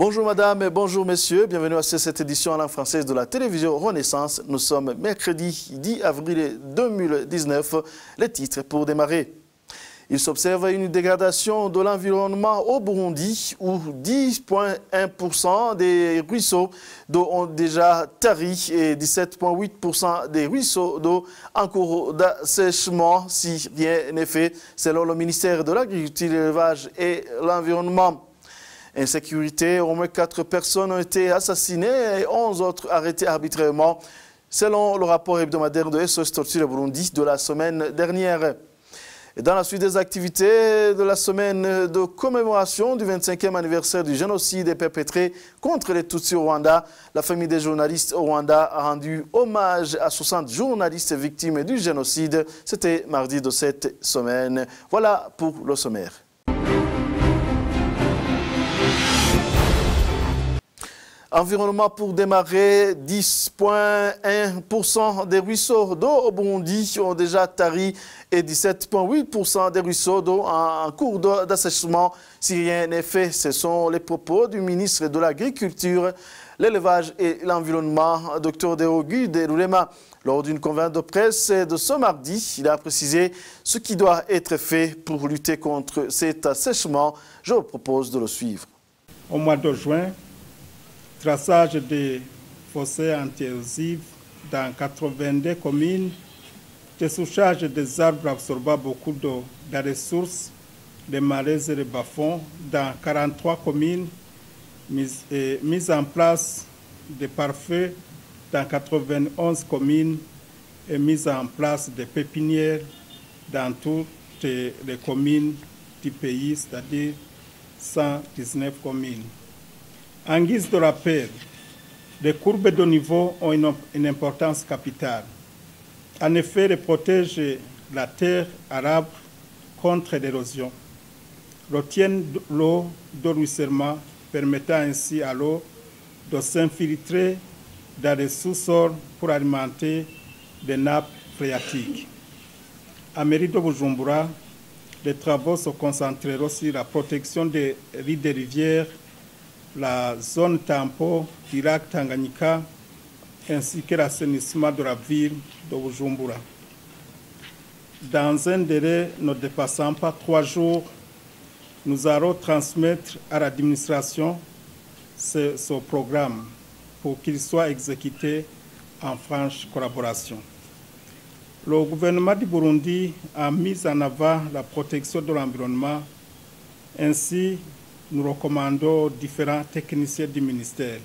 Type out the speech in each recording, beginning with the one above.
Bonjour madame et bonjour messieurs, bienvenue à cette édition en langue française de la télévision Renaissance. Nous sommes mercredi 10 avril 2019, les titres pour démarrer. Il s'observe une dégradation de l'environnement au Burundi où 10,1% des ruisseaux d'eau ont déjà tari et 17,8% des ruisseaux d'eau en cours d'assèchement si rien n'est fait, selon le ministère de l'Agriculture, de l'Élevage et l'Environnement. Insécurité, au moins 4 personnes ont été assassinées et 11 autres arrêtées arbitrairement, selon le rapport hebdomadaire de SOS Torture Burundi de la semaine dernière. Et dans la suite des activités de la semaine de commémoration du 25e anniversaire du génocide perpétré contre les Tutsis au Rwanda, la famille des journalistes au Rwanda a rendu hommage à 60 journalistes victimes du génocide. C'était mardi de cette semaine. Voilà pour le sommaire. Environnement pour démarrer, 10,1% des ruisseaux d'eau au Burundi ont déjà tari et 17,8% des ruisseaux d'eau en cours d'assèchement. Si rien n'est fait, ce sont les propos du ministre de l'Agriculture, l'Élevage et l'Environnement, Dr Deogu Derulema. Lors d'une conférence de presse de ce mardi, il a précisé ce qui doit être fait pour lutter contre cet assèchement. Je vous propose de le suivre. Au mois de juin, traçage des fossés anti-érosifs dans 82 communes, dessouchage des arbres absorbant beaucoup d'eau dans les sources, les marais et les bas-fonds dans 43 communes, mise en place des pare-feux dans 91 communes et mise en place des pépinières dans toutes les communes du pays, c'est-à-dire 119 communes. En guise de rappel, les courbes de niveau ont une importance capitale. En effet, elles protègent la terre arable contre l'érosion, retiennent l'eau de ruissellement, permettant ainsi à l'eau de s'infiltrer dans les sous-sols pour alimenter des nappes phréatiques. À mairie de Bujumbura, les travaux se concentreront sur la protection des riz des rivières, la zone tampon du lac Tanganyika ainsi que l'assainissement de la ville de Bujumbura. Dans un délai ne dépassant pas 3 jours, nous allons transmettre à l'administration ce programme pour qu'il soit exécuté en franche collaboration. Le gouvernement du Burundi a mis en avant la protection de l'environnement. Ainsi, nous recommandons aux différents techniciens du ministère,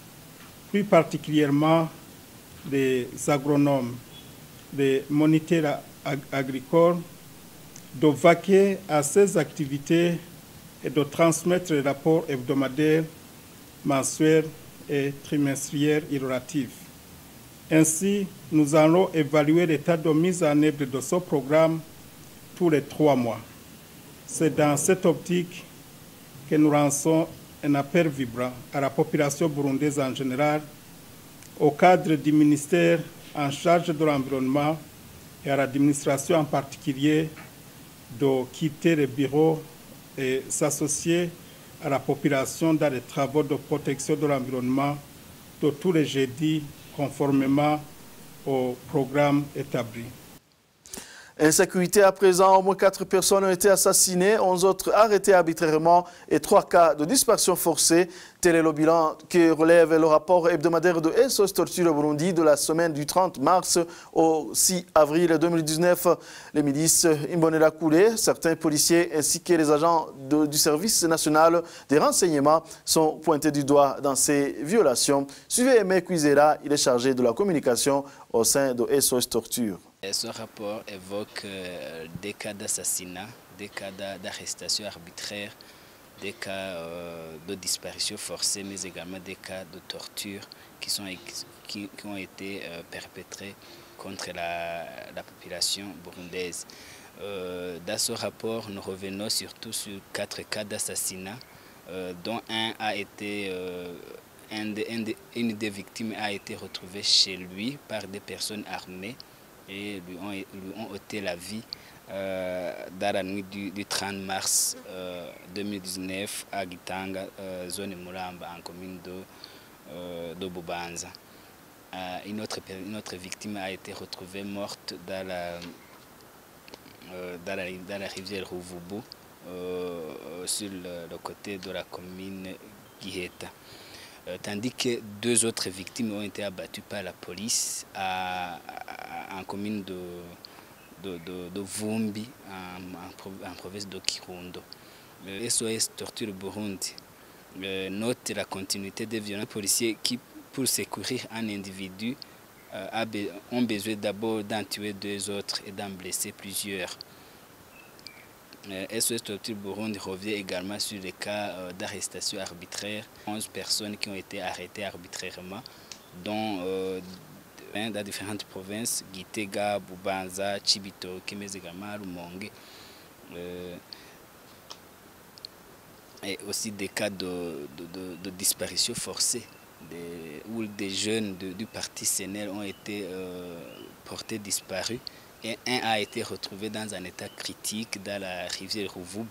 plus particulièrement les agronomes, les moniteurs agricoles, de vaquer à ces activités et de transmettre les rapports hebdomadaires, mensuels et trimestriels relatifs. Ainsi, nous allons évaluer l'état de mise en œuvre de ce programme tous les 3 mois. C'est dans cette optique que nous lançons un appel vibrant à la population burundaise en général, au cadre du ministère en charge de l'environnement et à l'administration en particulier de quitter les bureaux et s'associer à la population dans les travaux de protection de l'environnement de tous les jeudis conformément au programme établi. Insécurité à présent, au moins 4 personnes ont été assassinées, 11 autres arrêtées arbitrairement et 3 cas de disparition forcée. Tel est le bilan que relève le rapport hebdomadaire de SOS Torture Burundi de la semaine du 30 mars au 6 avril 2019. Les milices Imbonerakure, certains policiers ainsi que les agents du service national des renseignements sont pointés du doigt dans ces violations. Suivez Aimé Cuisera, il est chargé de la communication au sein de SOS Torture. Ce rapport évoque des cas d'assassinat, des cas d'arrestation arbitraire, des cas de disparition forcée, mais également des cas de torture qui ont été perpétrés contre la population burundaise. Dans ce rapport, nous revenons surtout sur 4 cas d'assassinat, dont une des victimes a été retrouvée chez lui par des personnes armées et lui ont ôté la vie dans la nuit du 30 mars 2019 à Gitanga, zone Muramba, en commune de Bubanza. Une autre victime a été retrouvée morte dans la rivière Ruvubu, sur le côté de la commune Giheta. Tandis que 2 autres victimes ont été abattues par la police en commune de Vumbi, en province de Kirundo. Le SOS Torture Burundi note la continuité des violences policiers qui, pour secourir un individu, ont besoin d'abord d'en tuer 2 autres et d'en blesser plusieurs. SOS Torture Burundi revient également sur les cas d'arrestation arbitraire. 11 personnes qui ont été arrêtées arbitrairement, dont dans différentes provinces, Gitega, Bubanza, Chibitoke, mais également Rumonge. Et aussi des cas de disparition forcée, où des jeunes du parti CNL ont été portés disparus. Et un a été retrouvé dans un état critique dans la rivière Ruvubu.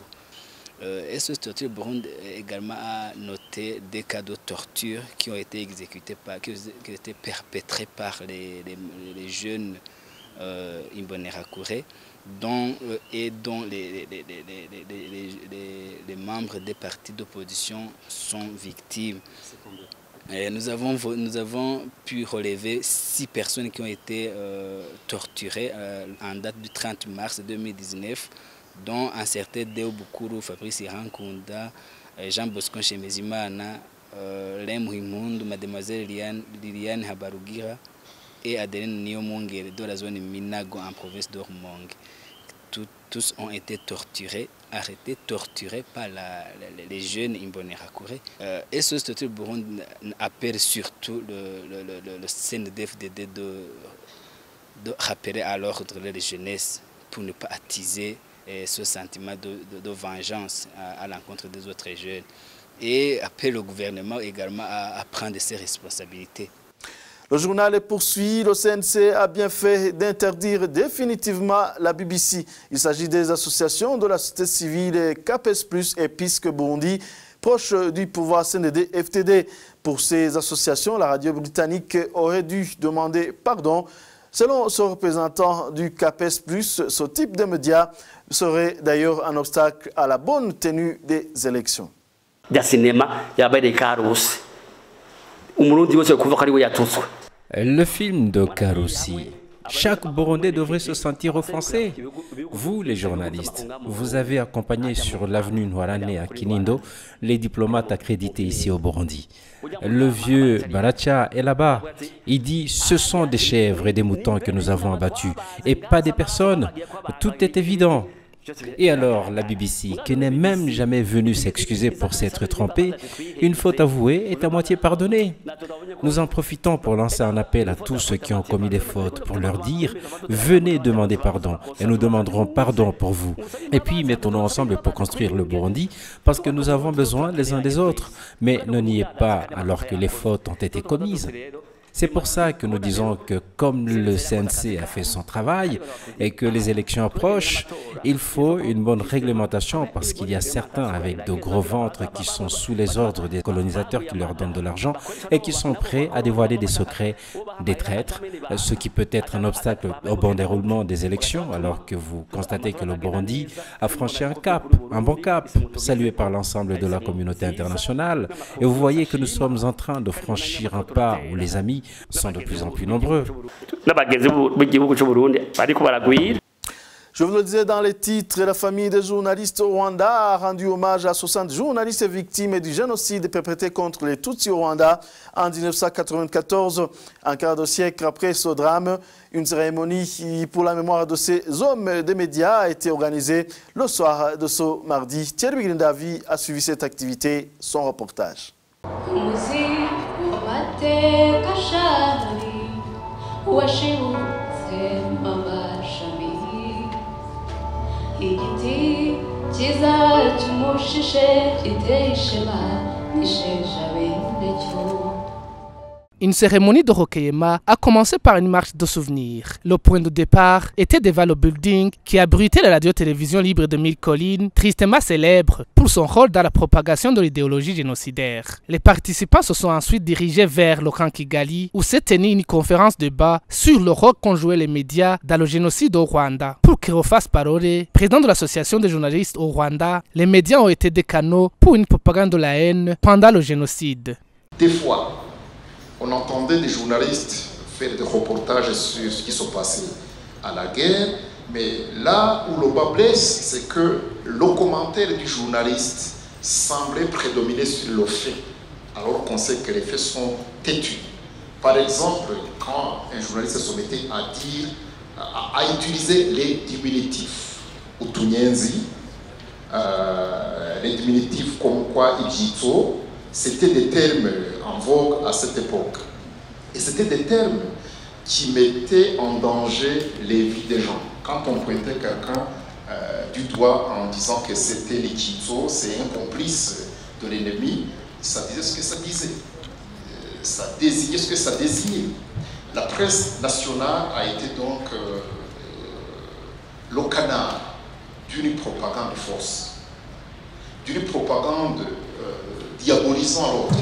SOS Torture Burundi également a noté des cas de torture qui ont été exécutés qui ont été perpétrés par les jeunes Imbonerakure, dont les membres des partis d'opposition sont victimes. Nous avons pu relever 6 personnes qui ont été torturées en date du 30 mars 2019, dont un certain Deo Bukuru, Fabrice Irankunda, Jean Bosco Shemezimana, Lem Himundu, Mademoiselle Liliane Habarugira et Adeline Niomongere de la zone Minago en province de Rumonge. Tous ont été torturés, arrêtés, torturés par les jeunes Imbonerakure. SOS Torture Burundi appelle surtout le CNDD-FDD de rappeler à l'ordre de jeunesse pour ne pas attiser ce sentiment de vengeance à l'encontre des autres jeunes. Et appelle le gouvernement également à prendre ses responsabilités. Le journal poursuit. Le CNC a bien fait d'interdire définitivement la BBC. Il s'agit des associations de la société civile CAPES+, et PISC Burundi, proches du pouvoir CNDD-FDD. Pour ces associations, la radio britannique aurait dû demander pardon. Selon ce représentant du CAPES+, ce type de médias serait d'ailleurs un obstacle à la bonne tenue des élections. Le film de Karoussi. Chaque Burundais devrait se sentir offensé. Vous, les journalistes, vous avez accompagné sur l'avenue Noirane à Kinindo les diplomates accrédités ici au Burundi. Le vieux Baracha est là-bas. Il dit « Ce sont des chèvres et des moutons que nous avons abattus et pas des personnes. Tout est évident. » Et alors, la BBC, qui n'est même jamais venue s'excuser pour s'être trompée, une faute avouée est à moitié pardonnée. Nous en profitons pour lancer un appel à tous ceux qui ont commis des fautes pour leur dire « Venez demander pardon et nous demanderons pardon pour vous. » Et puis, mettons-nous ensemble pour construire le Burundi parce que nous avons besoin les uns des autres. Mais ne niez pas alors que les fautes ont été commises. C'est pour ça que nous disons que comme le CNC a fait son travail et que les élections approchent, il faut une bonne réglementation parce qu'il y a certains avec de gros ventres qui sont sous les ordres des colonisateurs qui leur donnent de l'argent et qui sont prêts à dévoiler des secrets des traîtres, ce qui peut être un obstacle au bon déroulement des élections alors que vous constatez que le Burundi a franchi un bon cap, salué par l'ensemble de la communauté internationale. Et vous voyez que nous sommes en train de franchir un pas où les amis sont de plus en plus nombreux. Je vous le disais dans les titres, la famille des journalistes au Rwanda a rendu hommage à 60 journalistes victimes du génocide perpétré contre les Tutsis au Rwanda en 1994. Un quart de siècle après ce drame, une cérémonie pour la mémoire de ces hommes des médias a été organisée le soir de ce mardi. Thierry Grindavi a suivi cette activité, son reportage. Une cérémonie de recueillement a commencé par une marche de souvenirs. Le point de départ était devant le building qui abritait la radio-télévision libre de Mille Collines, tristement célèbre pour son rôle dans la propagation de l'idéologie génocidaire. Les participants se sont ensuite dirigés vers le camp Kigali où s'est tenue une conférence de débat sur le rôle qu'ont joué les médias dans le génocide au Rwanda. Pour Cleophas Parole, président de l'association des journalistes au Rwanda, les médias ont été des canaux pour une propagande de la haine pendant le génocide. Des fois, on entendait des journalistes faire des reportages sur ce qui s'est passé à la guerre, mais là où le bas blesse, c'est que le commentaire du journaliste semblait prédominer sur le fait, alors qu'on sait que les faits sont têtus. Par exemple, quand un journaliste se mettait à dire, à utiliser les diminutifs, Utunyenzi, les diminutifs comme quoi Ijito, c'était des termes en vogue à cette époque. Et c'était des termes qui mettaient en danger les vies des gens. Quand on pointait quelqu'un du doigt en disant que c'était les Kitso, c'est un complice de l'ennemi, ça disait ce que ça disait. Ça désignait ce que ça désignait. La presse nationale a été donc le canal d'une propagande fausse, d'une propagande diabolisant l'autre.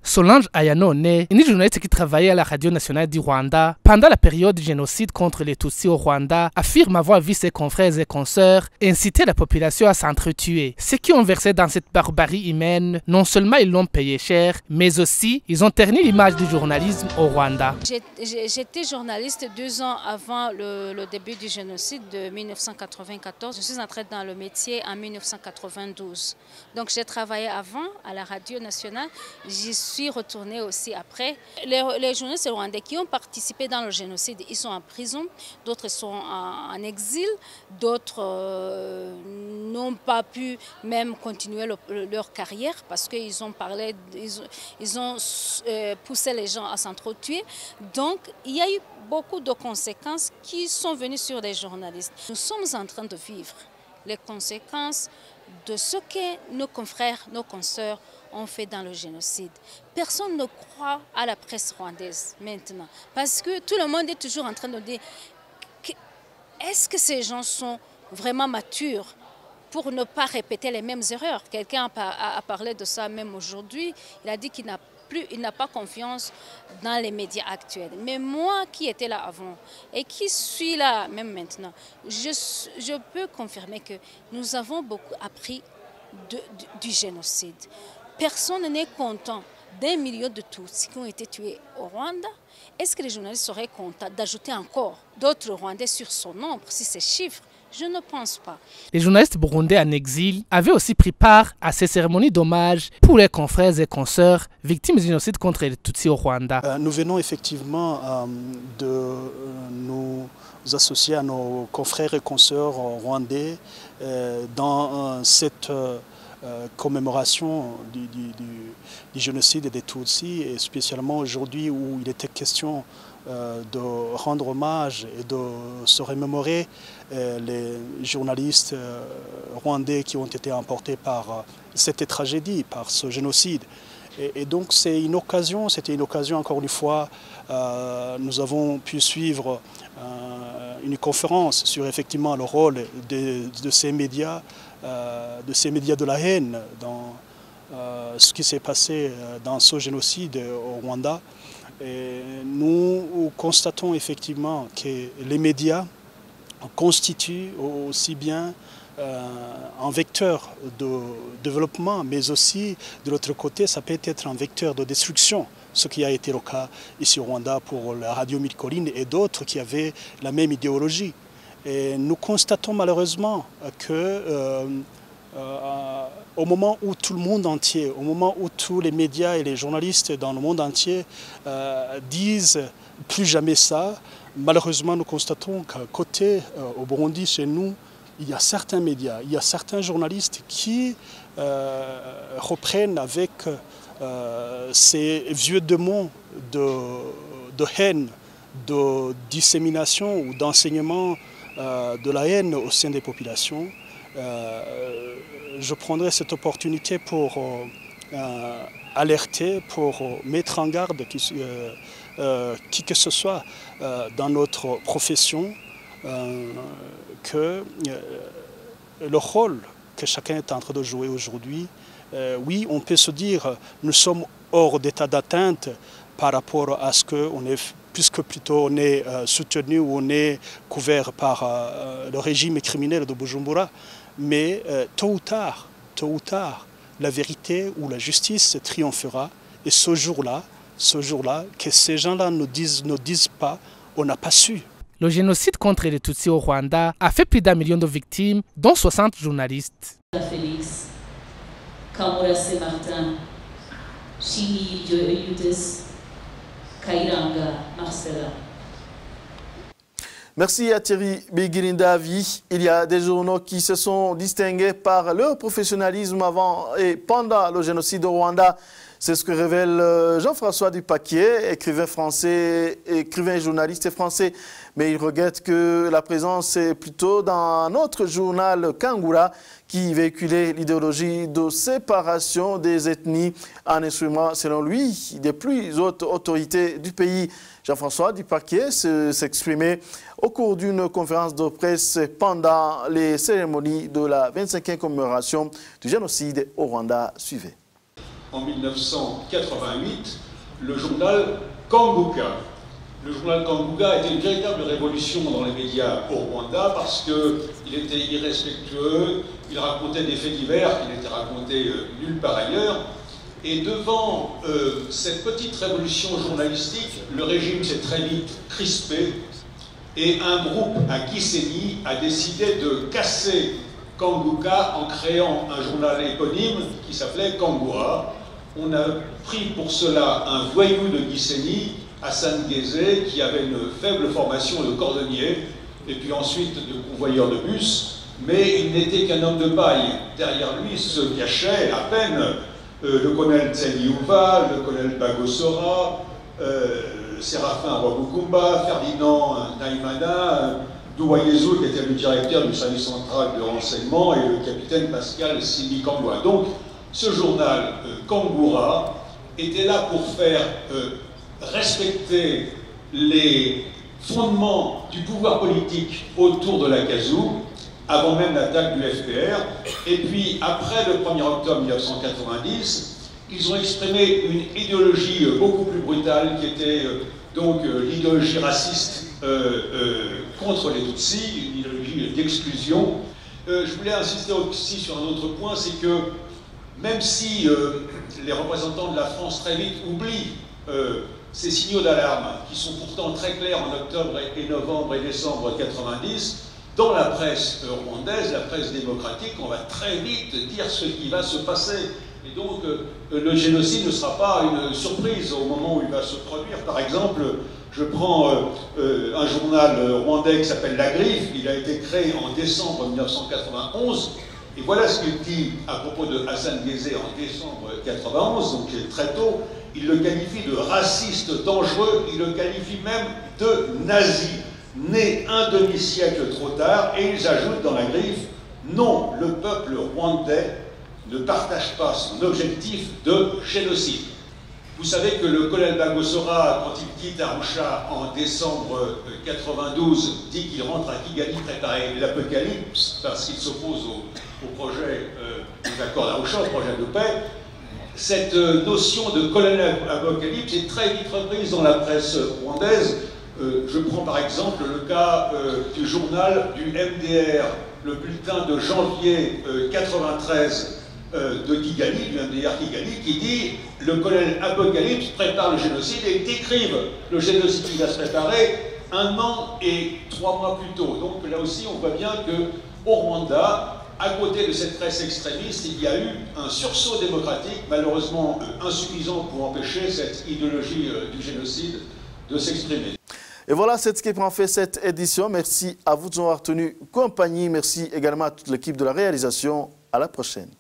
Solange Ayanone, une journaliste qui travaillait à la radio nationale du Rwanda pendant la période du génocide contre les Tutsis au Rwanda, affirme avoir vu ses confrères et consoeurs inciter la population à s'entretuer. Ceux qui ont versé dans cette barbarie humaine, non seulement ils l'ont payé cher, mais aussi ils ont terni l'image du journalisme au Rwanda. J'étais journaliste 2 ans avant le début du génocide de 1994. Je suis entrée dans le métier en 1992. Donc j'ai travaillé avant à la radio nationale. J'y suis retournée aussi après. Les journalistes rwandais qui ont participé dans le génocide, ils sont en prison, d'autres sont en exil, d'autres n'ont pas pu même continuer leur carrière parce qu'ils ont parlé, ils ont poussé les gens à s'entretuer. Donc il y a eu beaucoup de conséquences qui sont venues sur les journalistes. Nous sommes en train de vivre les conséquences de ce que nos confrères, nos consoeurs ont fait dans le génocide. Personne ne croit à la presse rwandaise maintenant, parce que tout le monde est toujours en train de dire est-ce que ces gens sont vraiment matures pour ne pas répéter les mêmes erreurs. Quelqu'un a parlé de ça même aujourd'hui, il a dit qu'il n'a pas confiance dans les médias actuels. Mais moi qui étais là avant et qui suis là même maintenant, je peux confirmer que nous avons beaucoup appris du génocide. Personne n'est content d'1 million de Tutsis qui ont été tués au Rwanda. Est-ce que les journalistes seraient contents d'ajouter encore d'autres Rwandais sur son nombre, si ces chiffres? Je ne pense pas. Les journalistes burundais en exil avaient aussi pris part à ces cérémonies d'hommage pour les confrères et consoeurs victimes du génocide contre les Tutsis au Rwanda. Nous venons effectivement de nous associer à nos confrères et consoeurs rwandais dans cette commémoration du génocide des Tutsis, et spécialement aujourd'hui où il était question de rendre hommage et de se remémorer les journalistes rwandais qui ont été emportés par cette tragédie, par ce génocide. Et donc c'était une occasion encore une fois, nous avons pu suivre une conférence sur effectivement le rôle de ces médias de la haine dans ce qui s'est passé dans ce génocide au Rwanda. Et nous constatons effectivement que les médias constituent aussi bien un vecteur de développement, mais aussi de l'autre côté, ça peut être un vecteur de destruction, ce qui a été le cas ici au Rwanda pour la radio Mille Collines et d'autres qui avaient la même idéologie. Et nous constatons malheureusement que au moment où tout le monde entier, au moment où tous les médias et les journalistes dans le monde entier disent plus jamais ça, malheureusement nous constatons qu'à côté, au Burundi, chez nous, il y a certains médias, il y a certains journalistes qui reprennent avec ces vieux démons de haine, de dissémination ou d'enseignement de la haine au sein des populations. Je prendrai cette opportunité pour alerter, pour mettre en garde qui que ce soit dans notre profession que le rôle que chacun est en train de jouer aujourd'hui, oui, on peut se dire nous sommes hors d'état d'atteinte par rapport à ce qu'on est, puisque plutôt on est soutenu ou on est couvert par le régime criminel de Bujumbura, mais tôt ou tard, la vérité ou la justice triomphera, et ce jour-là, que ces gens-là ne disent pas, on n'a pas su. Le génocide contre les Tutsis au Rwanda a fait plus d'1 million de victimes, dont 60 journalistes. Félix, Kamura Martin, Chini Eudes, Kairanga Marcela. Merci à Thierry Begirindavi. Il y a des journaux qui se sont distingués par leur professionnalisme avant et pendant le génocide au Rwanda. C'est ce que révèle Jean-François Dupaquier, écrivain français, écrivain et journaliste français. Mais il regrette que la présence est plutôt dans notre journal Kangura qui véhiculait l'idéologie de séparation des ethnies en instrument, selon lui, des plus hautes autorités du pays. Jean-François Dupaquier s'exprimait au cours d'une conférence de presse pendant les cérémonies de la 25e commémoration du génocide au Rwanda. Suivez. En 1988, le journal Kanguka. Le journal Kanguka était une véritable révolution dans les médias au Rwanda parce qu'il était irrespectueux, il racontait des faits divers qui n'étaient racontés nulle part ailleurs. Et devant cette petite révolution journalistique, le régime s'est très vite crispé et un groupe à Gisenyi a décidé de casser Kanguka en créant un journal éponyme qui s'appelait Kangura. On a pris pour cela un voyou de Gisenyi, Hassan Guézé, qui avait une faible formation de cordonnier et puis ensuite de convoyeur de bus, mais il n'était qu'un homme de paille. Derrière lui se cachait à peine le colonel Tseliouva, le colonel Bagosora, Séraphin Wabukumba, Ferdinand Naïmana, Douayezou, qui était le directeur du service central de renseignement, et le capitaine Pascal Simi Kangwa. Donc, ce journal Kangura était là pour faire respecter les fondements du pouvoir politique autour de la Kazoo, avant même l'attaque du FPR. Et puis, après le 1er octobre 1990, ils ont exprimé une idéologie beaucoup plus brutale, qui était donc l'idéologie raciste contre les Tutsis, une idéologie d'exclusion. Je voulais insister aussi sur un autre point, c'est que même si les représentants de la France très vite oublient ces signaux d'alarme, qui sont pourtant très clairs en octobre et novembre et décembre 90, dans la presse rwandaise, la presse démocratique, on va très vite dire ce qui va se passer. Et donc, le génocide ne sera pas une surprise au moment où il va se produire. Par exemple, je prends un journal rwandais qui s'appelle La Griffe. Il a été créé en décembre 1991. Et voilà ce qu'il dit à propos de Hassan Guézé en décembre 1991, donc c'est très tôt. Il le qualifie de raciste dangereux, il le qualifie même de nazi, né un demi-siècle trop tard, et ils ajoutent dans La Griffe, non, le peuple rwandais ne partage pas son objectif de génocide. Vous savez que le colonel Bagosora, quand il quitte Arusha en décembre 92, dit qu'il rentre à Kigali préparer l'apocalypse parce qu'il s'oppose au projet des accords d'Arusha, au projet de paix. Cette notion de colonel apocalypse est très vite reprise dans la presse rwandaise. Je prends par exemple le cas du journal du MDR, le bulletin de janvier 93 de Kigali, du MDR Kigali, qui dit « Le colonel Apocalypse prépare le génocide » et ils décrivent le génocide qui va se préparer 1 an et 3 mois plus tôt. Donc là aussi, on voit bien qu'au Rwanda, à côté de cette presse extrémiste, il y a eu un sursaut démocratique, malheureusement insuffisant pour empêcher cette idéologie du génocide de s'exprimer. Et voilà, c'est ce qui prend fait cette édition. Merci à vous de nous avoir tenu compagnie. Merci également à toute l'équipe de la réalisation. À la prochaine.